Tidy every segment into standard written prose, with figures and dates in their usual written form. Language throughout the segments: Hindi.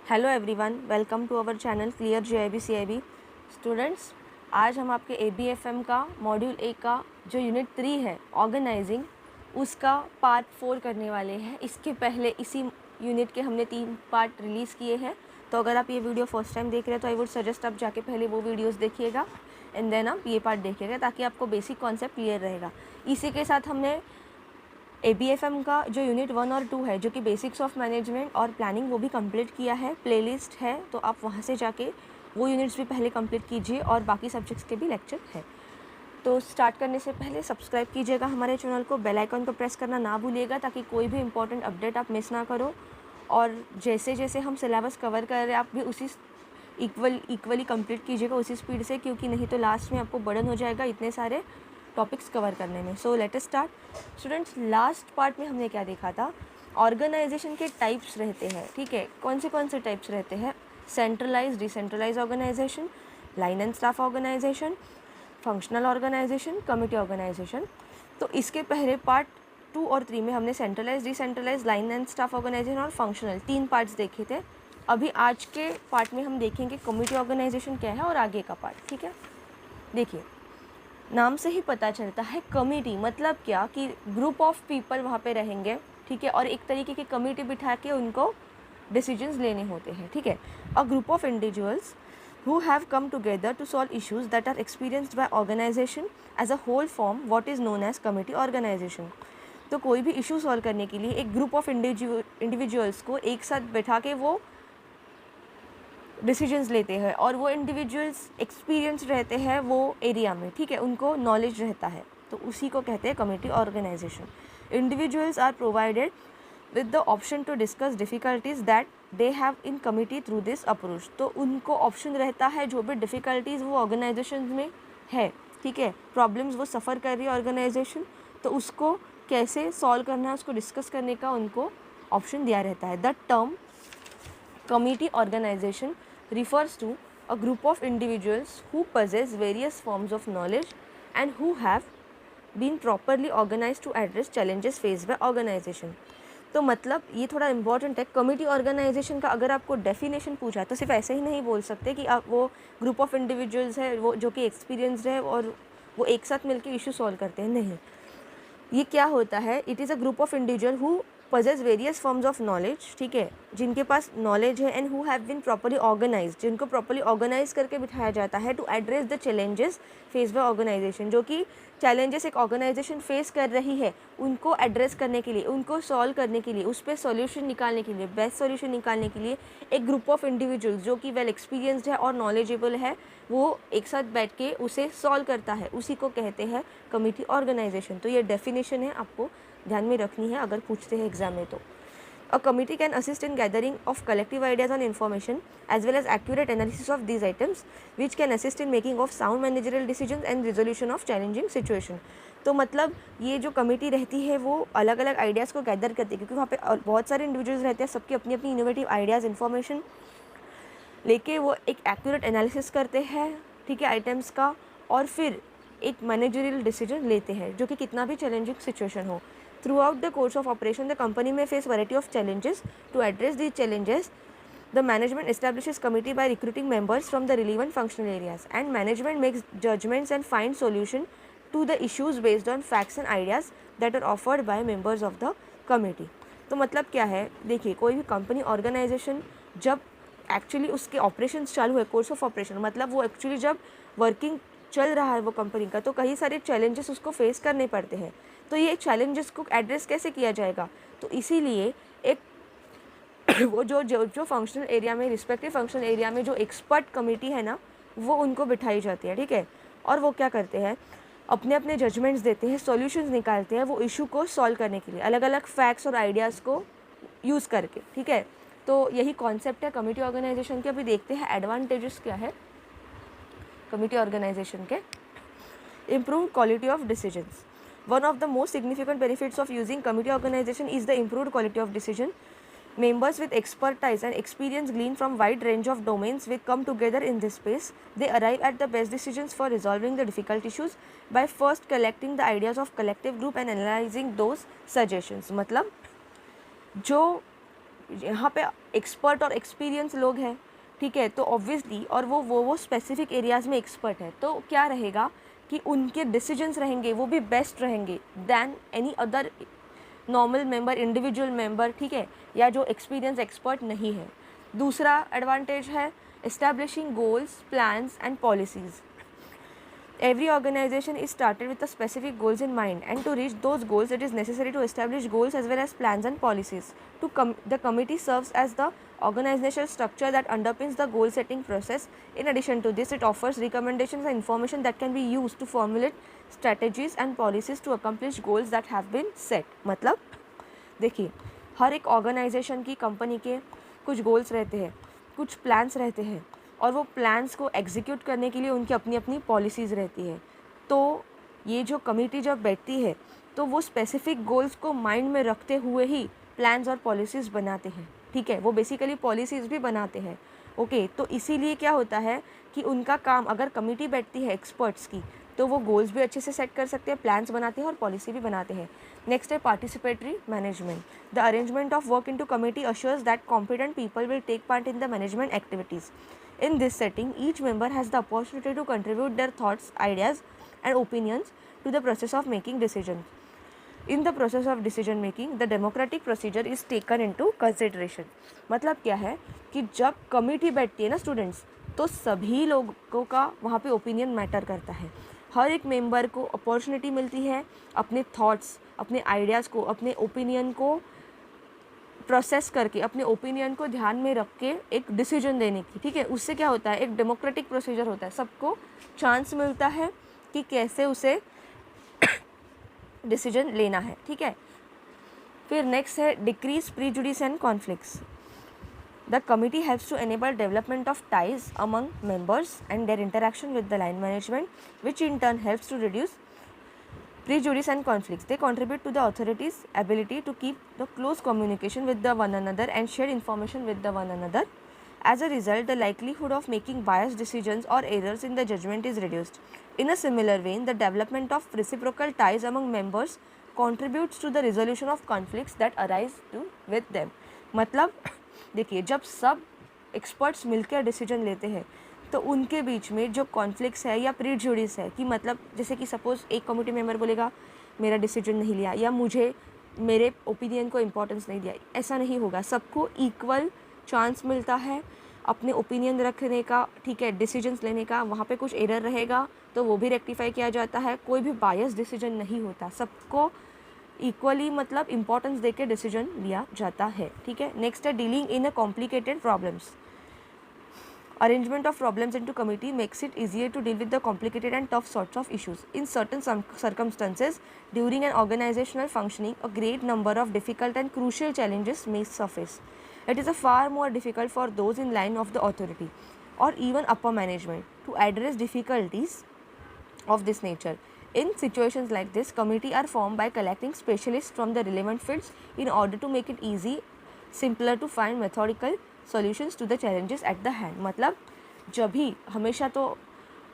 Hello everyone, welcome to our channel clear JIB CIB students. आज हम आपके ABFM का मॉड्यूल 1 का जो यूनिट 3 है ऑर्गेनाइजिंग, उसका पार्ट 4 करने वाले हैं। इसके पहले इसी यूनिट के हमने 3 पार्ट रिलीज़ किए हैं, तो अगर आप ये वीडियो फर्स्ट टाइम देख रहे हैं तो आई वुड सजेस्ट आप जाके पहले वो वीडियोस देखिएगा एंड देन आप ये पार्ट देखिएगा, ताकि आपको बेसिक कॉन्सेप्ट क्लियर रहेगा। इसी के साथ हमने ABFM का जो यूनिट 1 और 2 है, जो कि बेसिक्स ऑफ मैनेजमेंट और प्लानिंग, वो भी कंप्लीट किया है। प्लेलिस्ट है, तो आप वहाँ से जाके वो यूनिट्स भी पहले कंप्लीट कीजिए, और बाकी सब्जेक्ट्स के भी लेक्चर है। तो स्टार्ट करने से पहले सब्सक्राइब कीजिएगा हमारे चैनल को, बेल आइकन को प्रेस करना ना भूलिएगा, ताकि कोई भी इंपॉर्टेंट अपडेट आप मिस ना करो। और जैसे जैसे हम सिलेबस कवर कर रहे हैं, आप भी उसी इक्वली कंप्लीट कीजिएगा, उसी स्पीड से, क्योंकि नहीं तो लास्ट में आपको बर्डन हो जाएगा इतने सारे टॉपिक्स कवर करने में। So let us start students. Last part में हमने क्या देखा था? ऑर्गेनाइजेशन के टाइप्स रहते हैं, ठीक है। कौन से टाइप्स रहते हैं? Centralise, decentralise organisation, line and staff organisation, functional organisation, committee organisation. तो इसके पहले पार्ट 2 और 3 में हमने centralise, decentralise, line and staff organisation और फंक्शनल 3 पार्ट्स देखे थे। अभी आज के पार्ट में हम देखेंगे कमिटी ऑर्गेनाइजेशन क्या है और आगे का पार्ट, ठीक है। देखिए, नाम से ही पता चलता है कमिटी मतलब क्या, कि ग्रुप ऑफ पीपल वहाँ पे रहेंगे, ठीक है, और एक तरीके की कमिटी बिठा के उनको डिसीजंस लेने होते हैं, ठीक है। अ group of individuals who have come together to solve issues that are experienced by organization as a whole form what is known as committee organization। तो कोई भी इशू सॉल्व करने के लिए एक ग्रुप ऑफ इंडिविजुअल्स को एक साथ बैठा के वो डिसीजंस लेते हैं, और वो इंडिविजुअल्स एक्सपीरियंस रहते हैं वो एरिया में, ठीक है, उनको नॉलेज रहता है, तो उसी को कहते हैं committee organisation. Individuals are provided with the option to discuss difficulties that they have in committee through this approach. तो उनको ऑप्शन रहता है, जो भी डिफ़िकल्टीज़ वो ऑर्गेनाइजेशन में है, ठीक है, प्रॉब्लम्स वो सफ़र कर रही है ऑर्गेनाइजेशन, तो उसको कैसे सॉल्व करना है, उसको डिस्कस करने का उनको ऑप्शन दिया रहता है। The term committee organization refers to a group of individuals who possess various forms of knowledge and who have been properly organized to address challenges faced by organization। तो मतलब ये थोड़ा इम्पॉर्टेंट है। कमिटी ऑर्गेनाइजेशन का अगर आपको डेफिनेशन पूछा तो सिर्फ ऐसे ही नहीं बोल सकते कि आप वो ग्रुप ऑफ इंडिविजुअल्स है वो जो कि एक्सपीरियंस्ड है और वो एक साथ मिलकर इशू सॉल्व करते हैं, नहीं। ये क्या होता है? It is a group of individual who possess various forms of knowledge, ठीक है, जिनके पास नॉलेज है, and who have been properly organised, जिनको प्रॉपर्ली ऑर्गेनाइज करके बिठाया जाता है to address the challenges face by organisation. जो कि चैलेंजेस एक ऑर्गेनाइजेशन फेस कर रही है, उनको एड्रेस करने के लिए, उनको सॉल्व करने के लिए, उस पर सॉल्यूशन निकालने के लिए, बेस्ट सॉल्यूशन निकालने के लिए एक ग्रुप ऑफ इंडिविजुअल्स जो कि वेल एक्सपीरियंस्ड है और नॉलेजेबल है, वो एक साथ बैठ के उसे सॉल्व करता है, उसी को कहते हैं कमिटी ऑर्गेनाइजेशन। तो ये डेफिनेशन है, आपको ध्यान में रखनी है अगर पूछते हैं एग्जाम में तो। A committee can assist in gathering of collective ideas on information as well as accurate analysis of these items which can assist in making of sound managerial decision and resolution of challenging situation. तो मतलब ये जो कमेटी रहती है वो अलग अलग आइडियाज़ को गैदर करती है, क्योंकि वहाँ पे बहुत सारे इंडिविजुअल्स रहते हैं, सबकी अपनी अपनी इनोवेटिव आइडियाज़ इन्फॉर्मेशन लेके वो एक एक्यूरेट एनालिसिस करते हैं, ठीक है, आइटम्स का, और फिर एक मैनेजरियल डिसीजन लेते हैं, जो कि कितना भी चैलेंजिंग सिचुएशन हो। Throughout the course of operation, the company may face variety of challenges. To address these challenges, the management establishes committee by recruiting members from the relevant functional areas, and management makes judgments and finds solution to the issues based on facts and ideas that are offered by members of the committee। तो मतलब क्या है? देखिए, कोई भी कंपनी ऑर्गेनाइजेशन जब एक्चुअली उसके ऑपरेशंस चालू है, कोर्स ऑफ ऑपरेशन मतलब वो एक्चुअली जब वर्किंग चल रहा है वो कंपनी का, तो कई सारे चैलेंजेस उसको फेस करने पड़ते हैं। तो ये चैलेंजेस को एड्रेस कैसे किया जाएगा? तो इसीलिए एक वो जो फंक्शनल एरिया में, रिस्पेक्टिव फंक्शनल एरिया में जो एक्सपर्ट कमेटी है ना, वो उनको बिठाई जाती है, ठीक है। और वो क्या करते हैं? अपने अपने जजमेंट्स देते हैं, सॉल्यूशंस निकालते हैं वो इशू को सॉल्व करने के लिए, अलग अलग फैक्ट्स और आइडियाज़ को यूज़ करके, ठीक है। तो यही कॉन्सेप्ट है कमिटी ऑर्गेनाइजेशन के। अभी देखते हैं एडवांटेजेस क्या है कमिटी ऑर्गेनाइजेशन के। Improve quality of decisions. One of the most significant benefits of using committee organization is the improved quality of decision. Members with expertise and experience gleaned from wide range of domains will come together in this space. They arrive at the best decisions for resolving the difficult issues by first collecting the ideas of collective group and analyzing those suggestions। मतलब जो यहाँ पे एक्सपर्ट और एक्सपीरियंस लोग हैं, ठीक है, तो ऑब्वियसली, और वो स्पेसिफिक एरियाज़ में एक्सपर्ट है, तो क्या रहेगा कि उनके डिसीजंस रहेंगे वो भी बेस्ट रहेंगे than any other normal member, individual member, ठीक है, या जो एक्सपीरियंस एक्सपर्ट नहीं है। दूसरा एडवांटेज है establishing goals, plans and policies. Every organization is started with a specific goals in mind, and to reach those goals it is necessary to establish goals as well as plans and policies. The committee serves as the organizational structure that underpins the goal setting process. In addition to this, it offers recommendations and information that can be used to formulate strategies and policies to accomplish goals that have been set. मतलब देखिए, हर एक ऑर्गेनाइजेशन की, कंपनी के कुछ गोल्स रहते हैं, कुछ प्लान्स रहते हैं, और वो प्लान्स को एग्जीक्यूट करने के लिए उनकी अपनी अपनी पॉलिसीज़ रहती है। तो ये जो कमेटी जब बैठती है तो वो स्पेसिफिक गोल्स को माइंड में रखते हुए ही प्लान्स और पॉलिसीज़ बनाते हैं, ठीक है, वो बेसिकली पॉलिसीज़ भी बनाते हैं। ओके, तो इसीलिए क्या होता है कि उनका काम, अगर कमेटी बैठती है एक्सपर्ट्स की, तो वो गोल्स भी अच्छे से सेट कर सकते हैं, प्लान्स बनाते हैं और पॉलिसी भी बनाते हैं। नेक्स्ट है participatory management. The arrangement of work into committee assures that competent people will take part in the management activities. In this setting, each member has the opportunity to contribute their thoughts, ideas and opinions to the process of making decisions. In the process of decision making, the democratic procedure is taken into consideration. मतलब क्या है कि जब कमेटी बैठती है ना स्टूडेंट्स, तो सभी लोगों का वहाँ पे ओपिनियन मैटर करता है। हर एक मेंबर को अपॉर्चुनिटी मिलती है अपने थॉट्स, अपने आइडियाज़ को, अपने ओपिनियन को प्रोसेस करके, अपने ओपिनियन को ध्यान में रख के एक डिसीजन देने की, ठीक है। उससे क्या होता है, एक डेमोक्रेटिक प्रोसीजर होता है, सबको चांस मिलता है कि कैसे उसे डिसीजन लेना है, ठीक है। फिर नेक्स्ट है decrease prejudice and conflicts. The committee helps to enable development of ties among members and their interaction with the line management, which in turn helps to reduce prejudice and conflicts. They contribute to the authorities' ability to keep the close communication with the one another and share information with the one another. As a result, the likelihood of making biased decisions or errors in the judgment is reduced. In a similar vein, the development of reciprocal ties among members contributes to the resolution of conflicts that arise with them. मतलब देखिए, जब सब एक्सपर्ट्स मिलकर डिसीजन लेते हैं तो उनके बीच में जो कॉन्फ्लिक्ट्स है या प्रीजुडिस है, कि मतलब जैसे कि सपोज़ एक कमेटी मेंबर बोलेगा मेरा डिसीजन नहीं लिया, या मुझे मेरे ओपिनियन को इम्पोर्टेंस नहीं दिया, ऐसा नहीं होगा। सबको इक्वल चांस मिलता है अपने ओपिनियन रखने का, ठीक है, डिसीजंस लेने का। वहाँ पे कुछ एरर रहेगा तो वो भी रेक्टिफाई किया जाता है, कोई भी बायस डिसीजन नहीं होता, सबको इक्वली मतलब इम्पोर्टेंस दे के डिसीजन लिया जाता है, ठीक है। नेक्स्ट है dealing in a complicated problems. Arrangement of problems into committee makes it easier to deal with the complicated and tough sorts of issues. In certain circumstances, during an organizational functioning, a great number of difficult and crucial challenges may surface. It is far more difficult for those in line of the authority or even upper management to address difficulties of this nature. In situations like this, committees are formed by collecting specialists from the relevant fields in order to make it easy, simpler to find methodical solutions to the challenges at the hand. मतलब जब भी, हमेशा तो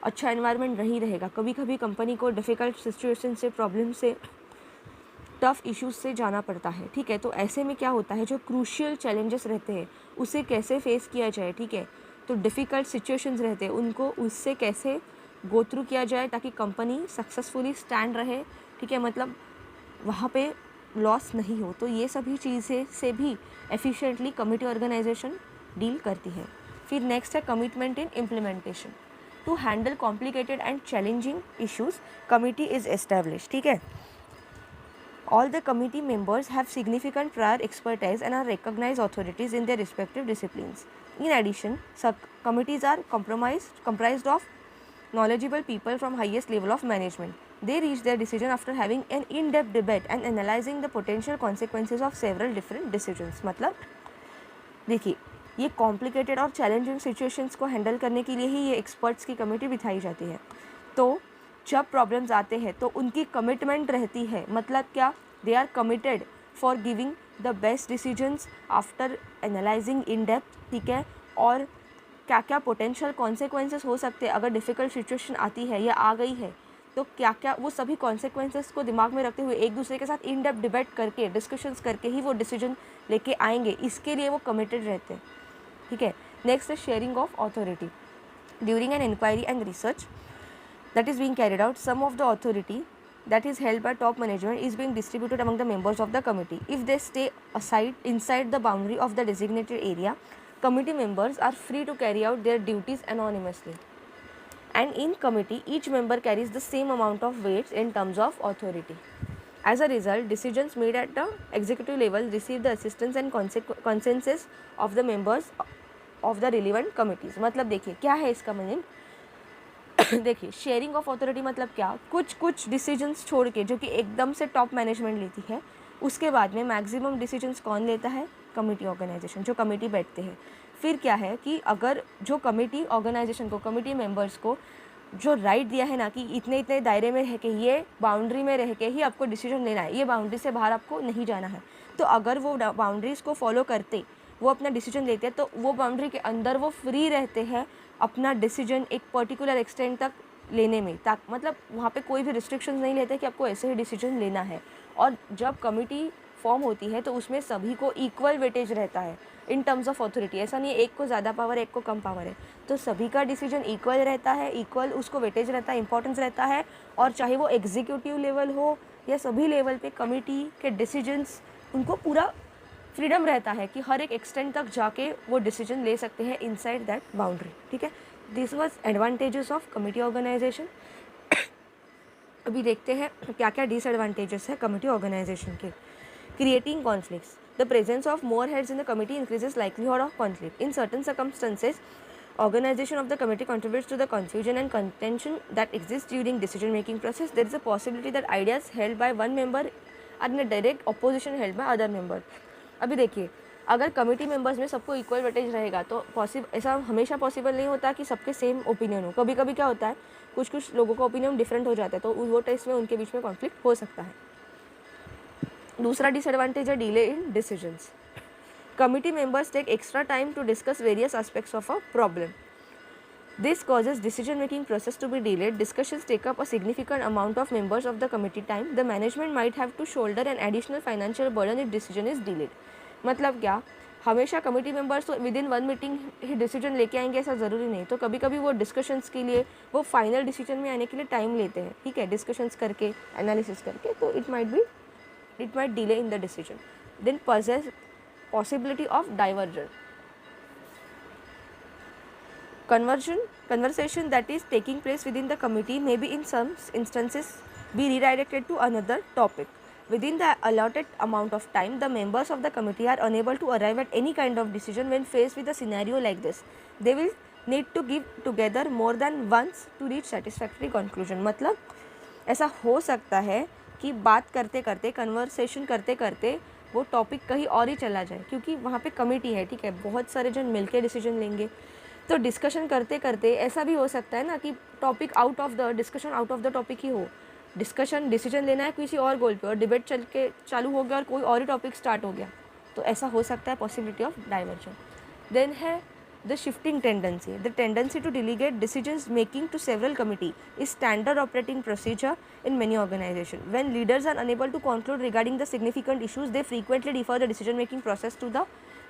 अच्छा एनवायरनमेंट नहीं रहेगा, कभी कभी कंपनी को डिफ़िकल्ट सिचुएशन से, प्रॉब्लम से, टफ़ इश्यूज से जाना पड़ता है, ठीक है। तो ऐसे में क्या होता है, जो क्रूशियल चैलेंजेस रहते हैं उसे कैसे फेस किया जाए, ठीक है। तो डिफ़िकल्ट सिचुएशंस रहते हैं उनको उससे कैसे गो थ्रू किया जाए ताकि कंपनी सक्सेसफुली स्टैंड रहे, ठीक है, मतलब वहाँ पे लॉस नहीं हो। तो ये सभी चीज़ें से भी एफिशिएंटली कमिटी ऑर्गेनाइजेशन डील करती है। फिर नेक्स्ट है commitment in implementation. To handle complicated and challenging issues, committee is establish, ठीक है। All the committee members have significant prior expertise and are recognized authorities in their respective disciplines. In addition, committees are comprised of knowledgeable people from highest level of management. They reach their decision after having an in-depth debate and analyzing the potential consequences of several different decisions. मतलब देखिए, ये कॉम्प्लिकेटेड और चैलेंजिंग सिचुएशंस को हैंडल करने के लिए ही ये एक्सपर्ट्स की कमेटी बिठाई जाती है। तो जब प्रॉब्लम्स आते हैं तो उनकी कमिटमेंट रहती है, मतलब क्या, they are committed for giving the best decisions after analysing in depth, ठीक है। और क्या क्या पोटेंशियल कॉन्सिक्वेंसेस हो सकते हैं अगर डिफ़िकल्ट सिचुएशन आती है या आ गई है, तो क्या क्या वो सभी कॉन्सिक्वेंसेस को दिमाग में रखते हुए एक दूसरे के साथ इन डेप्थ डिबेट करके डिस्कशंस करके ही वो डिसीजन लेके आएंगे, इसके लिए वो कमिटेड रहते हैं, ठीक है। नेक्स्ट है sharing of authority. During an inquiry and research that is being carried out, some of the authority that is held by top management is being distributed among the members of the committee. If they stay aside inside the boundary of the designated area, committee members are free to carry out their duties anonymously. And in committee, each member carries the same amount of weights in terms of authority. As a result, decisions made at the executive level receive the assistance and consensus of the members of the relevant committees. मतलब देखिए क्या है इसका मीनिंग। देखिए शेयरिंग ऑफ अथॉरिटी मतलब क्या, कुछ डिसीजंस छोड़ के जो कि एकदम से टॉप मैनेजमेंट लेती है, उसके बाद में मैक्सिमम डिसीजंस कौन लेता है, कमिटी ऑर्गेनाइजेशन, जो कमिटी बैठते हैं। फिर क्या है कि अगर जो कमिटी ऑर्गेनाइजेशन को, कमिटी मेंबर्स को जो राइट दिया है ना कि इतने इतने दायरे में रह के, ये बाउंड्री में रह के ही आपको डिसीजन लेना है, ये बाउंड्री से बाहर आपको नहीं जाना है, तो अगर वो बाउंड्रीज़ को फॉलो करते वो अपना डिसीजन लेते हैं, तो वो बाउंड्री के अंदर वो फ्री रहते हैं अपना डिसीजन एक पर्टिकुलर एक्सटेंट तक लेने में, मतलब वहाँ पे कोई भी रिस्ट्रिक्शंस नहीं लेते कि आपको ऐसे ही डिसीजन लेना है। और जब कमिटी फॉर्म होती है तो उसमें सभी को इक्वल वेटेज रहता है इन टर्म्स ऑफ अथॉरिटी। ऐसा नहीं है एक को ज़्यादा पावर है एक को कम पावर है, तो सभी का डिसीजन इक्वल रहता है, इक्वल उसको वेटेज रहता है, इंपॉर्टेंस रहता है। और चाहे वो एग्जीक्यूटिव लेवल हो या सभी लेवल पे कमिटी के डिसीजंस, उनको पूरा फ्रीडम रहता है कि हर एक एक्सटेंट तक जाके वो डिसीजन ले सकते हैं इनसाइड दैट बाउंड्री, ठीक है। This was advantages of committee organisation. अभी देखते हैं क्या क्या डिसएडवांटेजेस है कमिटी ऑर्गेनाइजेशन के। Creating conflicts, the presence of more heads in the committee increases likelihood of conflict. In certain circumstances organization of the committee contributes to the confusion and contention that exists during decision making process. There is a possibility that ideas held by one member are in a direct opposition held by other member. अभी देखिए अगर कमिटी मेंबर्स में सबको इक्वल वेटेज रहेगा तो ऐसा हमेशा पॉसिबल नहीं होता कि सबके सेम ओपिनियन हो। कभी कभी क्या होता है, कुछ लोगों का ओपिनियन डिफरेंट हो जाता है, तो वो टेस्ट में उनके बीच में कॉन्फ्लिक्ट हो सकता है। दूसरा डिसएडवांटेज है delay in decisions. Committee members take extra time to discuss various aspects of a problem. This causes decision-making process to be delayed. Discussions take up a significant amount of members of the committee time. The management might have to shoulder an additional financial burden if decision is delayed. मतलब क्या, हमेशा कमिटी मेंबर्स तो with in one meeting he decision लेके आएंगे ऐसा ज़रूरी नहीं, तो कभी कभी वो डिस्कशंस के लिए, वो फाइनल डिसीजन में आने के लिए टाइम लेते हैं, ठीक है, डिस्कशंस करके, एनालिसिस करके, तो it might delay in the decision. Then possibility of diversion. Conversation that is taking place within the committee may be in some instances be redirected to another topic. Within the allotted amount of time, the members of the committee are unable to arrive at any kind of decision when faced with a scenario like this. They will need to give together more than once to reach satisfactory conclusion. मतलब ऐसा हो सकता है कि बात करते करते, कन्वर्सेशन करते करते वो टॉपिक कहीं और ही चला जाए, क्योंकि वहाँ पे कमिटी है, ठीक है, बहुत सारे जन मिलके डिसीजन लेंगे. तो डिस्कशन करते करते ऐसा भी हो सकता है ना कि topic out of the topic ही हो. डिसीजन लेना है किसी और गोल पे और डिबेट चालू हो गया और कोई और ही टॉपिक स्टार्ट हो गया, तो ऐसा हो सकता है, पॉसिबिलिटी ऑफ डाइवर्जन. देन है the shifting tendency. The tendency to delegate decisions making to several committee is standard operating procedure in many organisation. When leaders are unable to conclude regarding the significant issues, they frequently defer the decision making process to the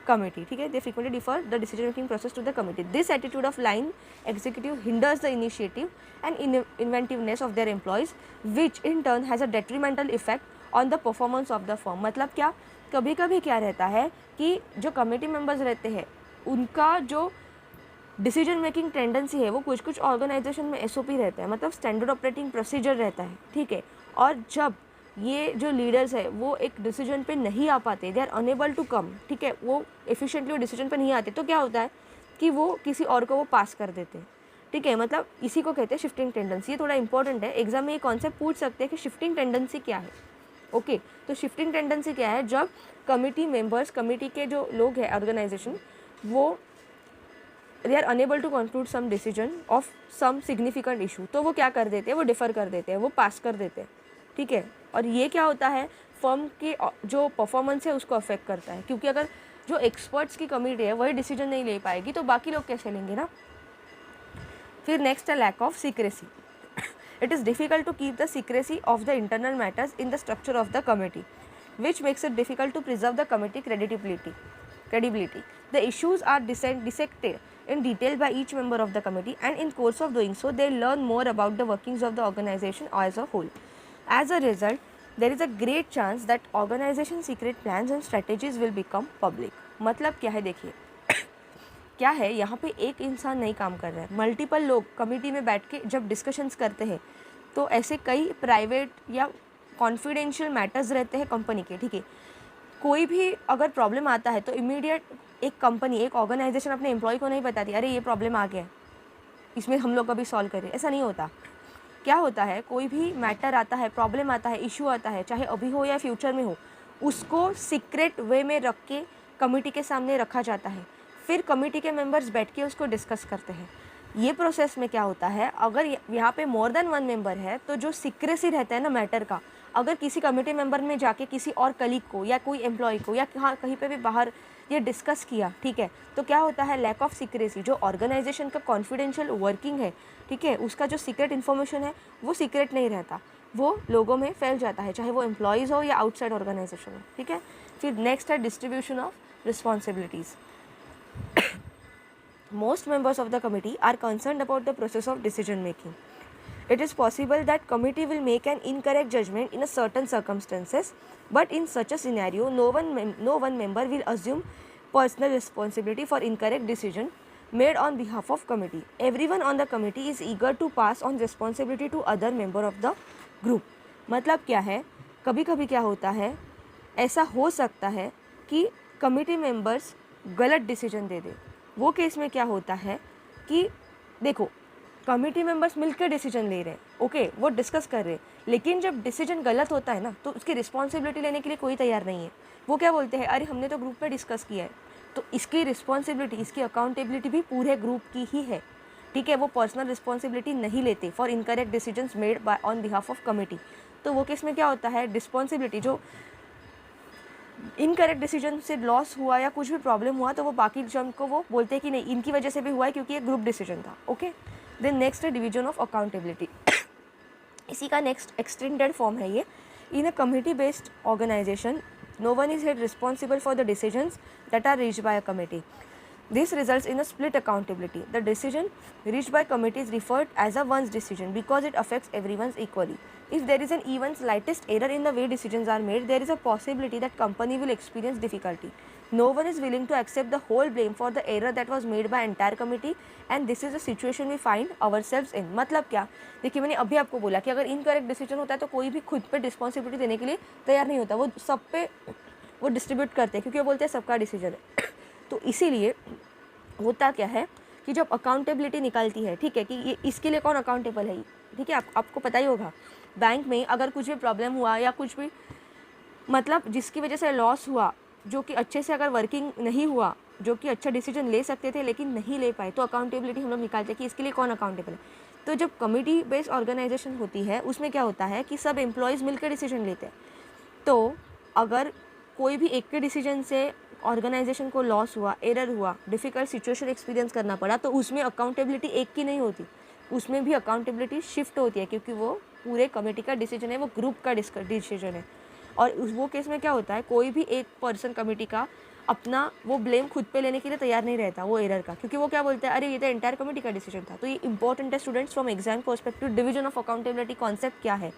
committee. ठीक है, they frequently defer the decision making process to the committee. This attitude of line executive hinders the initiative and inventiveness of their employees, which in turn has a detrimental effect on the performance of the firm. मतलब क्या, कभी कभी क्या रहता है कि जो कमिटी मेंबर्स रहते हैं उनका जो डिसीजन मेकिंग टेंडेंसी है वो कुछ ऑर्गेनाइजेशन में SOP रहता है, मतलब स्टैंडर्ड ऑपरेटिंग प्रोसीजर रहता है, ठीक है. और जब ये जो लीडर्स है वो एक डिसीजन पे नहीं आ पाते, they are unable to come, ठीक है, वो एफिशिएंटली वो डिसीजन पे नहीं आते, तो क्या होता है कि वो किसी और को वो पास कर देते हैं, ठीक है. मतलब इसी को कहते हैं शिफ्टिंग टेंडेंसी. ये थोड़ा इंपॉर्टेंट है, एग्जाम में ये कॉन्सेप्ट पूछ सकते हैं कि शिफ्टिंग टेंडेंसी क्या है. ओके, तो शिफ्टिंग टेंडेंसी क्या है, जब कमिटी मेंबर्स, कमिटी के जो लोग हैं ऑर्गेनाइजेशन, वो they are unable to conclude some decision of some significant issue, तो वो क्या कर देते हैं, वो डिफ़र कर देते हैं, वो पास कर देते हैं, ठीक है. और ये क्या होता है, फर्म के जो परफॉर्मेंस है उसको अफेक्ट करता है, क्योंकि अगर जो एक्सपर्ट्स की कमिटी है वही डिसीजन नहीं ले पाएगी तो बाकी लोग कैसे लेंगे ना. फिर नेक्स्ट है lack of secrecy. It is difficult to keep the secrecy of the internal matters in the structure of the committee, which makes it difficult to preserve the committee credibility. The issues are dissected in detail by each member of the committee, and in course of doing so, they learn more about the workings of the organization as a whole. As a result, there is a great chance that organization secret plans and strategies will become public. मतलब क्या है देखिए, क्या है यहाँ पे एक इंसान नहीं काम कर रहा है, मल्टीपल लोग कमिटी में बैठ के जब डिस्कशंस करते हैं तो ऐसे कई प्राइवेट या कॉन्फिडेंशियल मैटर्स रहते हैं कंपनी के, ठीक है। कोई भी अगर प्रॉब्लम आता है तो इमीडिएट एक कंपनी, एक ऑर्गेनाइजेशन अपने एम्प्लॉय को नहीं बताती अरे ये प्रॉब्लम आ गया, इसमें हम लोग अभी सॉल्व करें, ऐसा नहीं होता। क्या होता है, कोई भी मैटर आता है, प्रॉब्लम आता है, इशू आता है, चाहे अभी हो या फ्यूचर में हो, उसको सीक्रेट वे में रख के कमिटी के सामने रखा जाता है, फिर कमिटी के मेंबर्स बैठ के उसको डिस्कस करते हैं। ये प्रोसेस में क्या होता है, अगर यहाँ पे मोर देन वन मेंबर है तो जो सीक्रेसी रहता है ना मैटर का, अगर किसी कमेटी मेंबर में जाके किसी और कलीग को या कोई एम्प्लॉय को या कहीं पे भी बाहर ये डिस्कस किया, ठीक है, तो क्या होता है, लैक ऑफ सीक्रेसी, जो ऑर्गेनाइजेशन का कॉन्फिडेंशियल वर्किंग है, ठीक है, उसका जो सीक्रेट इन्फॉर्मेशन है वो सीक्रेट नहीं रहता, वो लोगों में फैल जाता है, चाहे वो एम्प्लॉयज़ हो या आउटसाइड ऑर्गेनाइजेशन हो, ठीक है। फिर नेक्स्ट है distribution of responsibilities. Most members of the committee are concerned about the process of decision making. It is possible that committee will make an incorrect judgment in a certain circumstances, but in such a scenario, no one member will assume personal responsibility for incorrect decision made on behalf of committee. Everyone on the committee is eager to pass on responsibility to other member of the group. मतलब क्या है, कभी कभी क्या होता है, ऐसा हो सकता है कि कमिटी मेंबर्स गलत डिसीजन दे दे। वो केस में क्या होता है कि देखो, कमिटी मेंबर्स मिलकर डिसीजन ले रहे हैं, ओके, वो डिस्कस कर रहे हैं, लेकिन जब डिसीजन गलत होता है ना तो उसकी रिस्पॉन्सिबिलिटी लेने के लिए कोई तैयार नहीं है। वो क्या बोलते हैं, अरे हमने तो ग्रुप में डिस्कस किया है, तो इसकी रिस्पॉन्सिबिलिटी, इसकी अकाउंटेबिलिटी भी पूरे ग्रुप की ही है, ठीक है। वो पर्सनल रिस्पॉन्सिबिलिटी नहीं लेते for incorrect decisions made by on behalf of committee. तो वो केस में क्या होता है, रिस्पॉन्सिबिलिटी जो इनकरेक्ट डिसीजन से लॉस हुआ या कुछ भी प्रॉब्लम हुआ तो वो बाकी जन को वो बोलते हैं कि नहीं, इनकी वजह से भी हुआ है क्योंकि ये ग्रुप डिसीजन था, ओके। देन नेक्स्ट है डिवीजन ऑफ अकाउंटेबिलिटी। इसी का नेक्स्ट एक्सटेंडेड फॉर्म है ये। In a committee based organization, no one is head responsible for the decisions that are reached by a committee. This results in a split accountability. The decision reached by committee is referred as a one's decision because it affects everyone's equally. If there is an even slightest error in the way decisions are made, there is a possibility that company will experience difficulty. No one is willing to accept the whole blame for the error that was made by entire committee, and this is the situation we find ourselves in. मतलब क्या, देखिए मैंने अभी आपको बोला कि अगर इनकरेक्ट डिसीजन होता है तो कोई भी खुद पे रिस्पॉन्सिबिलिटी देने के लिए तैयार नहीं होता, वो सब पे वो डिस्ट्रीब्यूट करते हैं क्योंकि वो बोलते हैं सबका डिसीजन है। तो इसीलिए होता क्या है कि जब अकाउंटेबिलिटी निकलती है, ठीक है, कि ये इसके लिए कौन अकाउंटेबल है, ठीक है, आपको पता ही होगा, बैंक में अगर कुछ भी प्रॉब्लम हुआ या कुछ भी मतलब जिसकी वजह से लॉस हुआ, जो कि अच्छे से अगर वर्किंग नहीं हुआ, जो कि अच्छा डिसीजन ले सकते थे लेकिन नहीं ले पाए, तो अकाउंटेबिलिटी हम लोग निकालते हैं कि इसके लिए कौन अकाउंटेबल है। तो जब कमिटी बेस्ड ऑर्गेनाइजेशन होती है उसमें क्या होता है कि सब एम्प्लॉयज़ मिलकर डिसीजन लेते हैं। तो अगर कोई भी एक के डिसीजन से ऑर्गेनाइजेशन को लॉस हुआ, एरर हुआ, डिफ़िकल्ट सिचुएशन एक्सपीरियंस करना पड़ा, तो उसमें अकाउंटेबिलिटी एक की नहीं होती, उसमें भी अकाउंटेबिलिटी शिफ्ट होती है क्योंकि वो पूरे कमेटी का डिसीजन है, वो ग्रुप का डिसीजन है। और वो केस में क्या होता है, कोई भी एक पर्सन कमेटी का अपना वो ब्लेम खुद पे लेने के लिए तैयार नहीं रहता वो एरर का, क्योंकि वो क्या बोलता है, अरे ये तो एंटायर कमेटी का डिसीजन था। तो ये इंपॉर्टेंट है students, from exam perspective division of accountability concept क्या है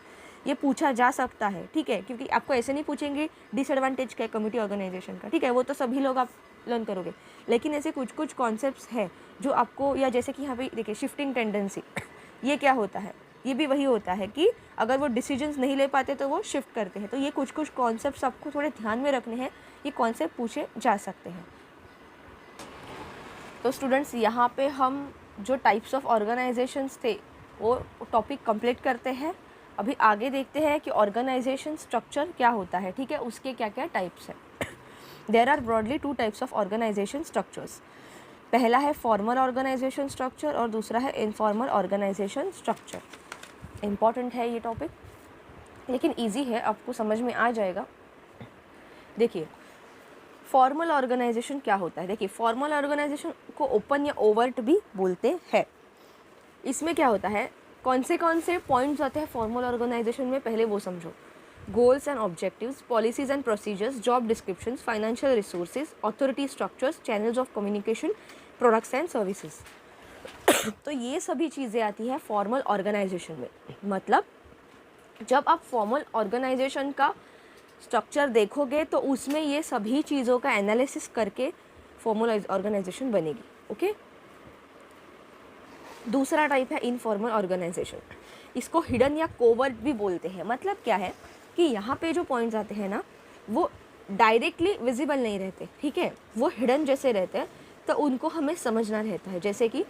ये पूछा जा सकता है, ठीक है, क्योंकि आपको ऐसे नहीं पूछेंगे डिसएडवांटेज क्या है कमेटी ऑर्गेनाइजेशन का, ठीक है, वो तो सभी लोग आप लर्न करोगे, लेकिन ऐसे कुछ कुछ कॉन्सेप्ट्स है जो आपको, या जैसे कि यहाँ पे देखिए शिफ्टिंग टेंडेंसी, ये क्या होता है, ये भी वही होता है कि अगर वो डिसीजंस नहीं ले पाते तो वो शिफ्ट करते हैं। तो ये कुछ कुछ कॉन्सेप्ट्स आपको थोड़े ध्यान में रखने हैं, ये कॉन्सेप्ट पूछे जा सकते हैं। तो स्टूडेंट्स यहाँ पे हम जो टाइप्स ऑफ ऑर्गेनाइजेशंस थे वो टॉपिक कंप्लीट करते हैं। अभी आगे देखते हैं कि ऑर्गेनाइजेशन स्ट्रक्चर क्या होता है, ठीक है, उसके क्या क्या टाइप्स हैं। There are broadly two types of organisation structures. पहला है फॉर्मल ऑर्गेनाइजेशन स्ट्रक्चर और दूसरा है इनफॉर्मल ऑर्गेनाइजेशन स्ट्रक्चर। इम्पॉर्टेंट है ये टॉपिक, लेकिन ईजी है, आपको समझ में आ जाएगा। देखिए फॉर्मल ऑर्गेनाइजेशन क्या होता है, देखिए फॉर्मल ऑर्गेनाइजेशन को ओपन या ओवर्ट भी बोलते हैं। इसमें क्या होता है, कौन से पॉइंट्स आते हैं फॉर्मल ऑर्गेनाइजेशन में, पहले वो समझो। Goals and objectives, policies and procedures, job descriptions, financial resources, authority structures, channels of communication, products and services. तो ये सभी चीज़ें आती हैं फॉर्मल ऑर्गेनाइजेशन में। मतलब जब आप फॉर्मल ऑर्गेनाइजेशन का स्ट्रक्चर देखोगे तो उसमें ये सभी चीज़ों का एनालिसिस करके फॉर्मल ऑर्गेनाइजेशन बनेगी। ओके, दूसरा टाइप है इनफॉर्मल ऑर्गेनाइजेशन। इसको हिडन या कोवर्ट भी बोलते हैं। मतलब क्या है कि यहाँ पे जो पॉइंट्स आते हैं ना, वो डायरेक्टली विजिबल नहीं रहते, ठीक है, वो हिडन जैसे रहते हैं, तो उनको हमें समझना रहता है। जैसे कि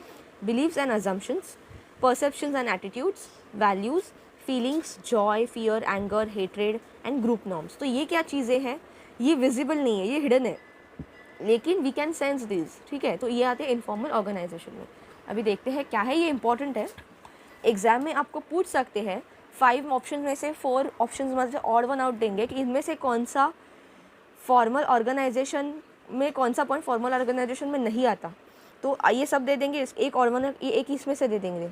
beliefs and assumptions, perceptions and attitudes, values, feelings, joy, fear, anger, hatred and group norms. तो ये क्या चीज़ें हैं, ये विजिबल नहीं है, ये हिडन है, लेकिन वी कैन सेंस दिस, ठीक है। तो ये आते हैं इनफॉर्मल ऑर्गेनाइजेशन में। अभी देखते हैं क्या है, ये इंपॉर्टेंट है, एग्जाम में आपको पूछ सकते हैं। 5 ऑप्शन में से 4 ऑप्शन में से ऑड वन आउट देंगे कि इनमें से कौन सा फॉर्मल ऑर्गेनाइजेशन में, कौन सा पॉइंट फॉर्मल ऑर्गेनाइजेशन में नहीं आता। तो ये सब दे देंगे, एक और वन, ये एक इसमें से दे देंगे,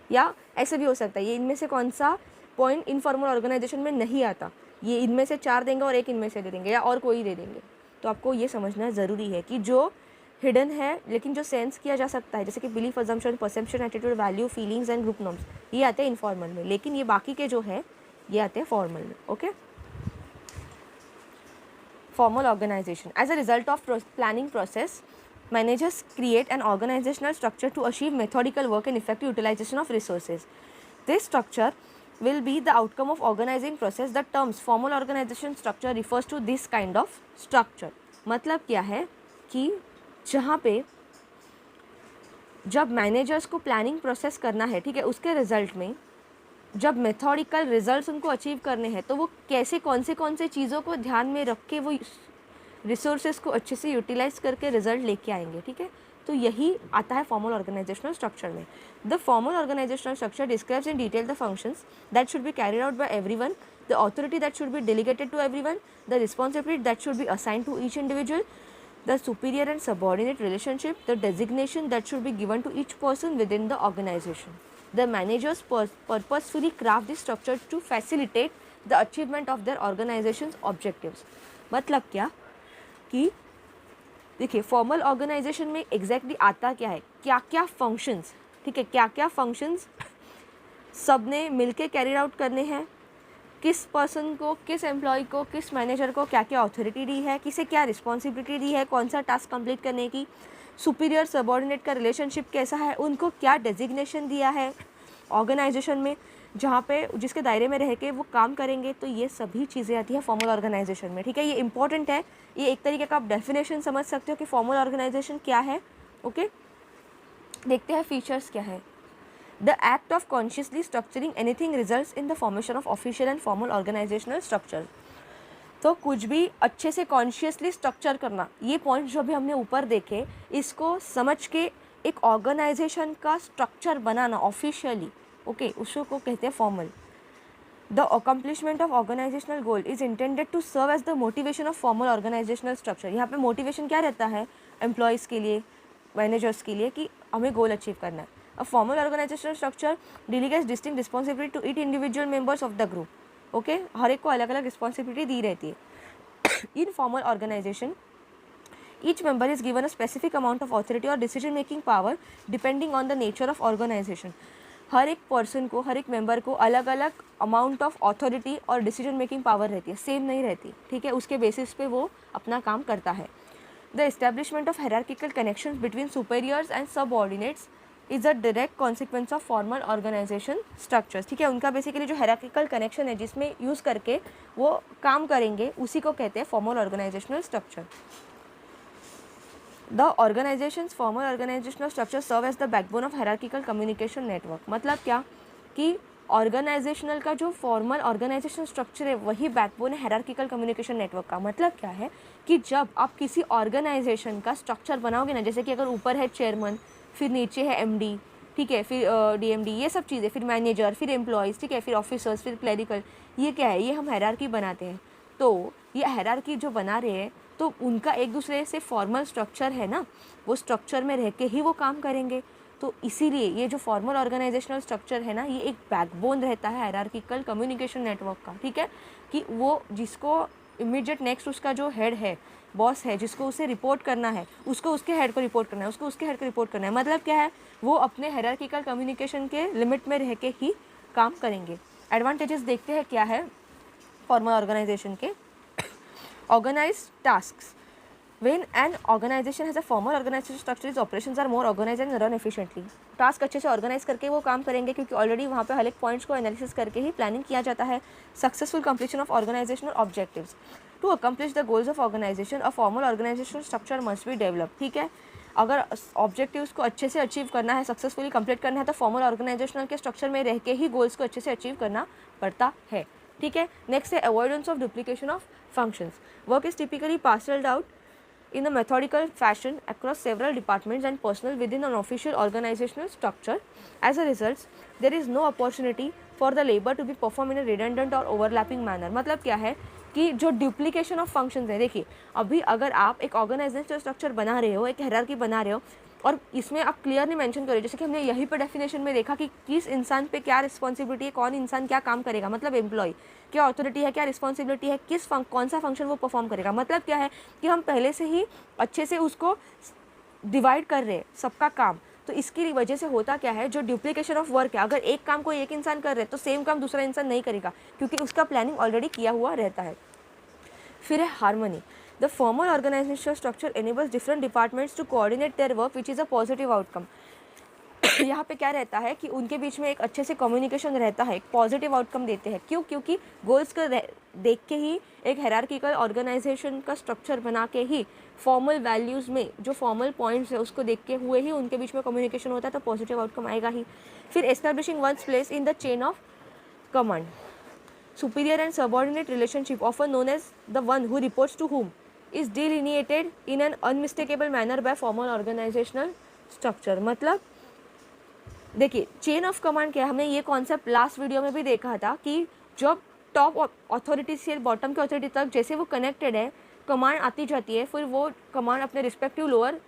या ऐसे भी हो सकता है ये इनमें से कौन सा पॉइंट इनफॉर्मल ऑर्गेनाइजेशन में नहीं आता, ये इनमें से 4 देंगे और एक इनमें से दे देंगे, या और कोई दे देंगे। तो आपको ये समझना ज़रूरी है कि जो हिडन है लेकिन जो सेंस किया जा सकता है, जैसे कि belief, assumption, perception, attitude, value, feelings and group norms, ये आते हैं इनफॉर्मल में, लेकिन ये बाकी के जो है ये आते हैं फॉर्मल में। Okay, formal organisation as a result of planning process, managers create an organizational structure to achieve methodical work and effective utilization of resources. This structure will be the outcome of organizing process. The terms formal organization structure refers to this kind of structure. मतलब क्या है कि जहाँ पे जब मैनेजर्स को प्लानिंग प्रोसेस करना है, ठीक है, उसके रिजल्ट में जब मेथोडिकल रिजल्ट्स उनको अचीव करने हैं, तो वो कैसे कौन से चीज़ों को ध्यान में रख के वो रिसोर्सेज को अच्छे से यूटिलाइज करके रिजल्ट लेके आएंगे, ठीक है। तो यही आता है फॉर्मल ऑर्गेनाइजेशनल स्ट्रक्चर में। The formal organisational structure describes in detail the functions that should be carried out by everyone, the authority that should be delegated to everyone, the responsibility that should be assigned to each individual, the superior and subordinate relationship, the designation that should be given to each person within the organization. The managers purposefully craft this structure to facilitate the achievement of their organization's objectives. मतलब क्या कि देखिए फॉर्मल ऑर्गेनाइजेशन में एग्जैक्टली आता क्या है, क्या क्या फंक्शंस, ठीक है, क्या क्या फंक्शंस सब ने मिलके कैरी आउट करने हैं, किस पर्सन को, किस एम्प्लॉय को, किस मैनेजर को क्या क्या अथॉरिटी दी है, किसे क्या रिस्पॉन्सिबिलिटी दी है, कौन सा टास्क कंप्लीट करने की, सुपीरियर सबॉर्डिनेट का रिलेशनशिप कैसा है, उनको क्या डेजिग्नेशन दिया है ऑर्गेनाइजेशन में, जहाँ पे जिसके दायरे में रह के वो काम करेंगे। तो ये सभी चीज़ें आती है फॉर्मल ऑर्गेनाइजेशन में, ठीक है। ये इंपॉर्टेंट है, ये एक तरीके का आप डेफिनेशन समझ सकते हो कि फॉर्मल ऑर्गेनाइजेशन क्या है। ओके, देखते हैं फीचर्स क्या है। The act of consciously structuring anything results in the formation of official and formal organizational structure. तो कुछ भी अच्छे से कॉन्शियसली स्ट्रक्चर करना, ये पॉइंट जो भी हमने ऊपर देखे, इसको समझ के एक ऑर्गेनाइजेशन का स्ट्रक्चर बनाना ऑफिशियली, ओके, उसको कहते हैं formal. The accomplishment of organisational goal is intended to serve as the motivation of formal organisational structure. यहाँ पे मोटिवेशन क्या रहता है एम्प्लॉयज़ के लिए, मैनेजर्स के लिए, कि हमें गोल अचीव करना है। A formal organizational structure delegates distinct responsibility to each individual members of the group. Okay, हर एक को अलग अलग रिस्पॉन्सिबिलिटी दी रहती है। In formal organization, each member is given a specific amount of authority or decision making power depending on the nature of organization. हर एक पर्सन को, हर एक मेंबर को अलग अलग अमाउंट ऑफ अथॉरिटी और डिसीजन मेकिंग पावर रहती है, सेम नहीं रहती, ठीक है। उसके बेसिस पे वो अपना काम करता है। The establishment of hierarchical connections between superiors and subordinates is a direct consequence of formal organisation structures, ठीक है। उनका बेसिकली जो हायरार्किकल कनेक्शन है जिसमें यूज़ करके वो काम करेंगे, उसी को कहते हैं formal organisational structure. The organisations formal organisational structure serve as the backbone of hierarchical communication network. मतलब क्या कि ऑर्गेनाइजेशनल का जो फॉर्मल ऑर्गेनाइजेशन स्ट्रक्चर है वही बैकबोन है हायरार्किकल कम्युनिकेशन नेटवर्क का। मतलब क्या है कि जब आप किसी ऑर्गेनाइजेशन का स्ट्रक्चर बनाओगे ना, जैसे कि अगर ऊपर है चेयरमैन, फिर नीचे है एमडी, ठीक है, फिर डीएमडी, ये सब चीज़ें, फिर मैनेजर, फिर एम्प्लॉयज़, ठीक है, फिर ऑफिसर्स, फिर क्लरिकल, ये क्या है, ये हम हायरार्की बनाते हैं। तो ये हायरार्की जो बना रहे हैं तो उनका एक दूसरे से फॉर्मल स्ट्रक्चर है ना, वो स्ट्रक्चर में रह के ही वो काम करेंगे। तो इसीलिए ये जो फॉर्मल ऑर्गेनाइजेशनल स्ट्रक्चर है ना, ये एक बैकबोन रहता है हायरार्किकल कम्युनिकेशन नेटवर्क का, ठीक है, कि वो जिसको इमीडिएट नेक्स्ट उसका जो हेड है, बॉस है, जिसको उसे रिपोर्ट करना है, उसको उसके हेड को रिपोर्ट करना है, उसको उसके हेड को रिपोर्ट करना है। मतलब क्या है, वो अपने हायरार्किकल कम्युनिकेशन के लिमिट में रह के ही काम करेंगे। एडवांटेजेस देखते हैं क्या है फॉर्मल ऑर्गेनाइजेशन के। Organise tasks. When an organization has a formal organization structure, its operations are more organized and run efficiently. Task अच्छे से ऑर्गेनाइज करके वो काम करेंगे, क्योंकि ऑलरेडी वहाँ पे हर एक पॉइंट्स को एनालिसिस करके ही प्लानिंग किया जाता है। Successful completion of organisational objectives. To accomplish the goals of organisation a formal organisational structure must be develop. ठीक है, अगर ऑब्जेक्टिव्स को अच्छे से अचीव करना है, सक्सेसफुली कंप्लीट करना है, तो फॉर्मल ऑर्गेनाइजेशनल के स्ट्रक्चर में रह के ही गोल्स को अच्छे से अचीव करना पड़ता है। ठीक है, नेक्स्ट है avoidance of duplication of functions. Work is typically parcelled out in a methodical fashion across several departments and personnel within an official organizational structure. As a result, there is no opportunity for the labor to be performed in a redundant or overlapping manner. मतलब क्या है कि जो डुप्लीकेशन ऑफ फंक्शंस है, देखिए अभी अगर आप एक ऑर्गेनाइजेशनल स्ट्रक्चर बना रहे हो, एक हायरार्की बना रहे हो, और इसमें आप क्लियरली मेंशन करो, जैसे कि हमने यहीं पर डेफिनेशन में देखा कि किस इंसान पे क्या रिस्पॉन्सिबिलिटी है, कौन इंसान क्या काम करेगा, मतलब एम्प्लॉय क्या अथॉरिटी है, क्या रिस्पॉन्सिबिलिटी है, कौन सा फंक्शन वो परफॉर्म करेगा। मतलब क्या है कि हम पहले से ही अच्छे से उसको डिवाइड कर रहे हैं सबका काम। तो इसकी वजह से होता क्या है, जो डुप्लीकेशन ऑफ वर्क है, अगर एक काम को एक इंसान कर रहे हैं तो सेम काम दूसरा इंसान नहीं करेगा, क्योंकि उसका प्लानिंग ऑलरेडी किया हुआ रहता है। फिर है harmony. The formal organisational structure enables different departments to coordinate their work, which is a positive outcome. यहाँ पे क्या रहता है कि उनके बीच में एक अच्छे से कम्युनिकेशन रहता है, एक पॉजिटिव आउटकम देते हैं। क्यों? क्योंकि गोल्स का देख के ही, एक हायरार्किकल ऑर्गेनाइजेशन का स्ट्रक्चर बना के ही, फॉर्मल वैल्यूज़ में जो फॉर्मल पॉइंट्स है उसको देख के हुए ही उनके बीच में कम्युनिकेशन होता है, तो पॉजिटिव आउटकम आएगा ही। फिर establishing ones place in the chain of command. Superior and subordinate relationship, often known as the one who reports to whom, is delineated in an unmistakable manner by formal organizational structure. मतलब देखिए चेन ऑफ कमांड क्या है, हमने ये कॉन्सेप्ट लास्ट वीडियो में भी देखा था कि जब टॉप अथॉरिटी से बॉटम के अथॉरिटी तक जैसे वो कनेक्टेड है, कमांड आती जाती है, फिर वो कमांड अपने रिस्पेक्टिव लोअर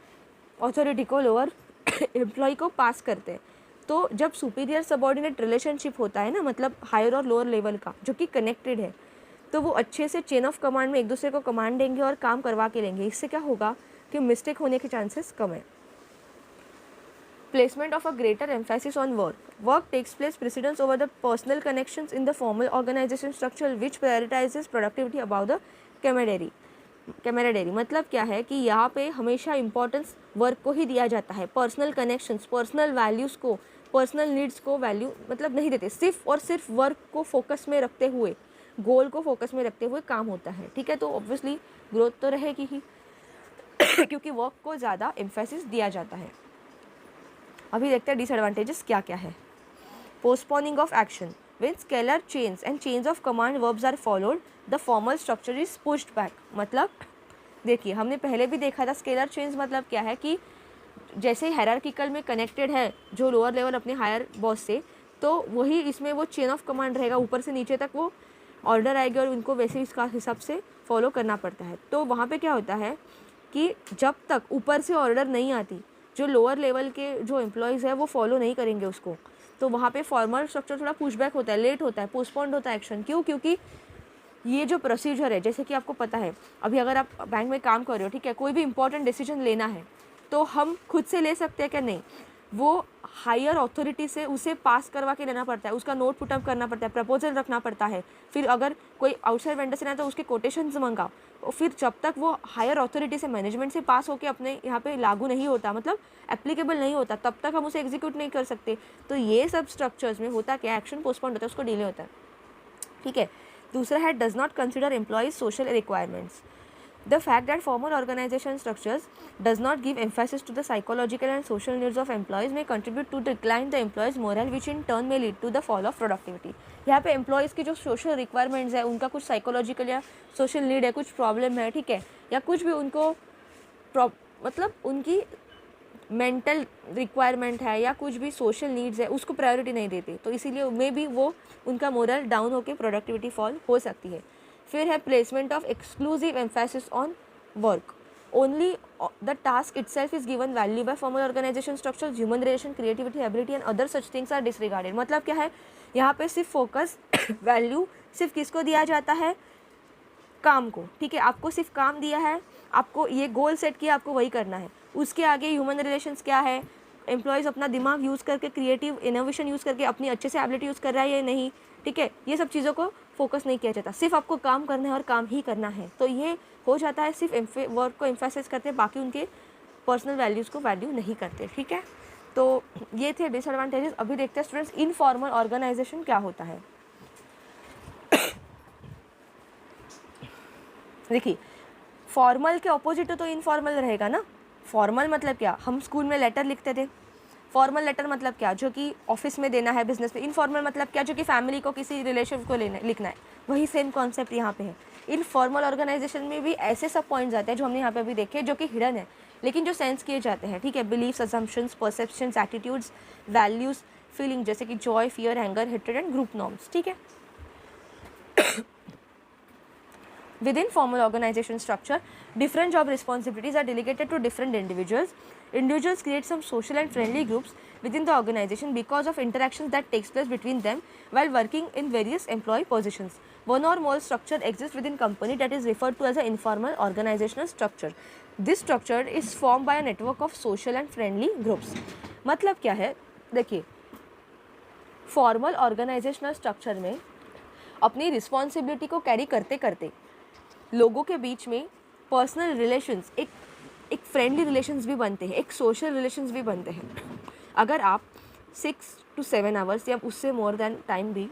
अथॉरिटी को, लोअर एम्प्लॉय को पास करते हैं। तो जब सुपीरियर सबऑर्डिनेट रिलेशनशिप होता है ना, मतलब हायर और लोअर लेवल का जो कि कनेक्टेड है, तो वो अच्छे से चेन ऑफ कमांड में एक दूसरे को कमांड देंगे और काम करवा के लेंगे। इससे क्या होगा कि मिस्टेक होने के चांसेस कम है। Placement of a greater emphasis on work. Work takes place precedence over the personal connections in the formal organization structure which prioritizes productivity about the camaraderie. मतलब क्या है कि यहाँ पे हमेशा इंपॉर्टेंस वर्क को ही दिया जाता है, पर्सनल कनेक्शंस, पर्सनल वैल्यूज़ को, पर्सनल नीड्स को वैल्यू मतलब नहीं देते। सिर्फ और सिर्फ वर्क को फोकस में रखते हुए, गोल को फोकस में रखते हुए काम होता है। ठीक है, तो ऑब्वियसली ग्रोथ तो रहेगी ही क्योंकि वर्क को ज़्यादा एम्फेसिस दिया जाता है। अभी देखते हैं डिसएडवांटेजेस क्या क्या है। Postponing of action. When scalar chains and chains of command verbs are followed, the formal structure is pushed back. मतलब देखिए हमने पहले भी देखा था स्केलर चेन्स मतलब क्या है कि जैसे हायरार्किकल में कनेक्टेड है जो लोअर लेवल अपने हायर बॉस से, तो वही इसमें वो चेन ऑफ कमांड रहेगा, ऊपर से नीचे तक वो ऑर्डर आएगी और उनको वैसे इसका हिसाब से फॉलो करना पड़ता है। तो वहाँ पे क्या होता है कि जब तक ऊपर से ऑर्डर नहीं आती, जो लोअर लेवल के जो एम्प्लॉयज़ है वो फॉलो नहीं करेंगे उसको, तो वहाँ पे फॉर्मल स्ट्रक्चर थोड़ा पुशबैक होता है, लेट होता है, पोस्टपोन्ड होता है एक्शन। क्यों? क्योंकि ये जो प्रोसीजर है, जैसे कि आपको पता है, अभी अगर आप बैंक में काम कर रहे हो, ठीक है, कोई भी इंपॉर्टेंट डिसीजन लेना है तो हम खुद से ले सकते हैं क्या? नहीं, वो हायर अथॉरिटी से उसे पास करवा के लेना पड़ता है, उसका नोट पुटअप करना पड़ता है, प्रपोजल रखना पड़ता है, फिर अगर कोई आउटसाइड वेंडर से ना तो उसके कोटेशंस मंगाओ, और फिर जब तक वो हायर अथॉरिटी से, मैनेजमेंट से पास होकर अपने यहाँ पे लागू नहीं होता, मतलब एप्लीकेबल नहीं होता, तब तक हम उसे एग्जीक्यूट नहीं कर सकते। तो ये सब स्ट्रक्चर्स में होता क्या, एक्शन पोस्टपोन्ड होता है, उसको डिले होता है। ठीक है, दूसरा है does not consider employees social requirements. The fact that formal organization structures does not give emphasis to the psychological and social needs of employees may contribute to decline the employees' morale, which in turn may lead to the fall of productivity. यहाँ पे एम्प्लॉयज़ की जो सोशल रिक्वायरमेंट्स है, उनका कुछ साइकोलॉजिकल या सोशल नीड है, कुछ प्रॉब्लम है, ठीक है, या कुछ भी उनको मतलब उनकी मेंटल रिक्वायरमेंट है या कुछ भी सोशल नीड्स है, उसको प्रायोरिटी नहीं देते, तो इसीलिए मे भी वो उनका मोरल डाउन होकर प्रोडक्टिविटी फॉल हो सकती है। फिर है placement of exclusive emphasis on work. only the task itself is given value by formal organization structures, human relation, creativity, ability and other such things are disregarded. मतलब क्या है, यहाँ पे सिर्फ फोकस वैल्यू सिर्फ किसको दिया जाता है, काम को, ठीक है, आपको सिर्फ काम दिया है, आपको ये गोल सेट किया, आपको वही करना है, उसके आगे ह्यूमन रिलेशंस क्या है, एम्प्लॉयज़ अपना दिमाग यूज़ करके, क्रिएटिव इनोवेशन यूज़ करके अपनी अच्छे से एबिलिटी यूज़ कर रहा है या नहीं, ठीक है, ये सब चीज़ों को फोकस नहीं किया जाता, सिर्फ आपको काम करना है और काम ही करना है। तो ये हो जाता है, सिर्फ वर्क को एम्फेसाइज करते हैं, बाकी उनके पर्सनल वैल्यूज़ को वैल्यू नहीं करते, ठीक है। तो ये थे डिसएडवांटेजेस। अभी देखते हैं स्टूडेंट्स इनफॉर्मल ऑर्गेनाइजेशन क्या होता है। देखिए, फॉर्मल के ऑपोजिट तो इनफॉर्मल रहेगा ना। फॉर्मल मतलब क्या, हम स्कूल में लेटर लिखते थे। फॉर्मल लेटर मतलब क्या, जो कि ऑफिस में देना है, बिजनेस में। इनफॉर्मल मतलब क्या, जो कि फैमिली को, किसी रिलेशन को लिखना है। वही सेम कॉन्सेप्ट यहाँ पे है। इनफॉर्मल ऑर्गेनाइजेशन में भी ऐसे सब पॉइंट्स आते हैं जो हमने यहाँ पे अभी देखे, जो कि हिडन है लेकिन जो सेंस किए जाते हैं, ठीक है। Beliefs, assumptions, perceptions, attitudes, values, feeling, जैसे कि Joy, fear, anger, hatred and group norms, ठीक है। Within formal organization structure, different job responsibilities are delegated to different individuals. Individuals create some social and friendly groups within the organization because of interactions that takes place between them while working in various employee positions. One or more structure exists within company that is referred to as an informal organizational structure. This structure is formed by a network of social and friendly groups. मतलब क्या है, देखिए, फॉर्मल ऑर्गेनाइजेशनल स्ट्रक्चर में अपनी रिस्पॉन्सिबिलिटी को कैरी करते करते लोगों के बीच में पर्सनल रिलेशंस, एक फ्रेंडली रिलेशंस भी बनते हैं, एक सोशल रिलेशंस भी बनते हैं। अगर आप 6 to 7 आवर्स या उससे मोर देन टाइम भी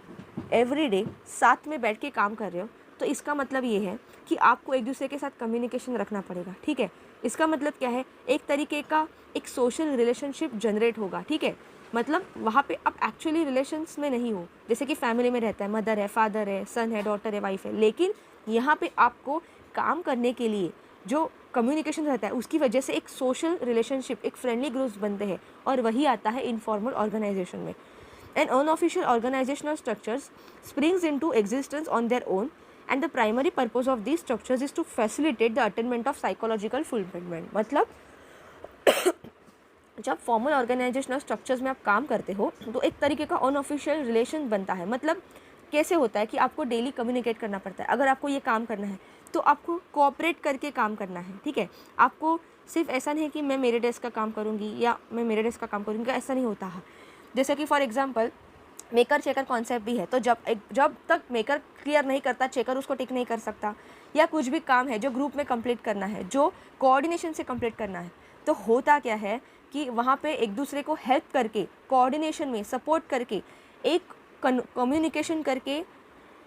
एवरी डे साथ में बैठ के काम कर रहे हो, तो इसका मतलब ये है कि आपको एक दूसरे के साथ कम्युनिकेशन रखना पड़ेगा, ठीक है। इसका मतलब क्या है, एक तरीके का एक सोशल रिलेशनशिप जनरेट होगा, ठीक है। मतलब वहाँ पे आप एक्चुअली रिलेशंस में नहीं हो, जैसे कि फैमिली में रहता है, मदर है, फादर है, सन है, डॉटर है, वाइफ है, लेकिन यहाँ पे आपको काम करने के लिए जो कम्युनिकेशन रहता है उसकी वजह से एक सोशल रिलेशनशिप, एक फ्रेंडली ग्रुप्स बनते हैं, और वही आता है इनफॉर्मल ऑर्गेनाइजेशन में। And unofficial organisational structures springs into existence on their own and the primary purpose of these structures is to facilitate the attainment of psychological fulfilment. मतलब जब फॉर्मल ऑर्गेनाइजेशनल स्ट्रक्चर्स में आप काम करते हो तो एक तरीके का अनऑफिशियल रिलेशन बनता है। मतलब कैसे होता है कि आपको डेली कम्युनिकेट करना पड़ता है। अगर आपको ये काम करना है तो आपको कोऑपरेट करके काम करना है, ठीक है। आपको सिर्फ ऐसा नहीं है कि मैं मेरे डेस्क का काम करूँगी या मैं मेरे डेस्क का काम करूँगी, ऐसा नहीं होता है। जैसे कि for example maker checker concept भी है, तो जब तक मेकर क्लियर नहीं करता, चेकर उसको टिक नहीं कर सकता। या कुछ भी काम है जो ग्रुप में कंप्लीट करना है, जो कोऑर्डिनेशन से कंप्लीट करना है, तो होता क्या है कि वहाँ पे एक दूसरे को हेल्प करके, कोऑर्डिनेशन में सपोर्ट करके, एक कम्युनिकेशन करके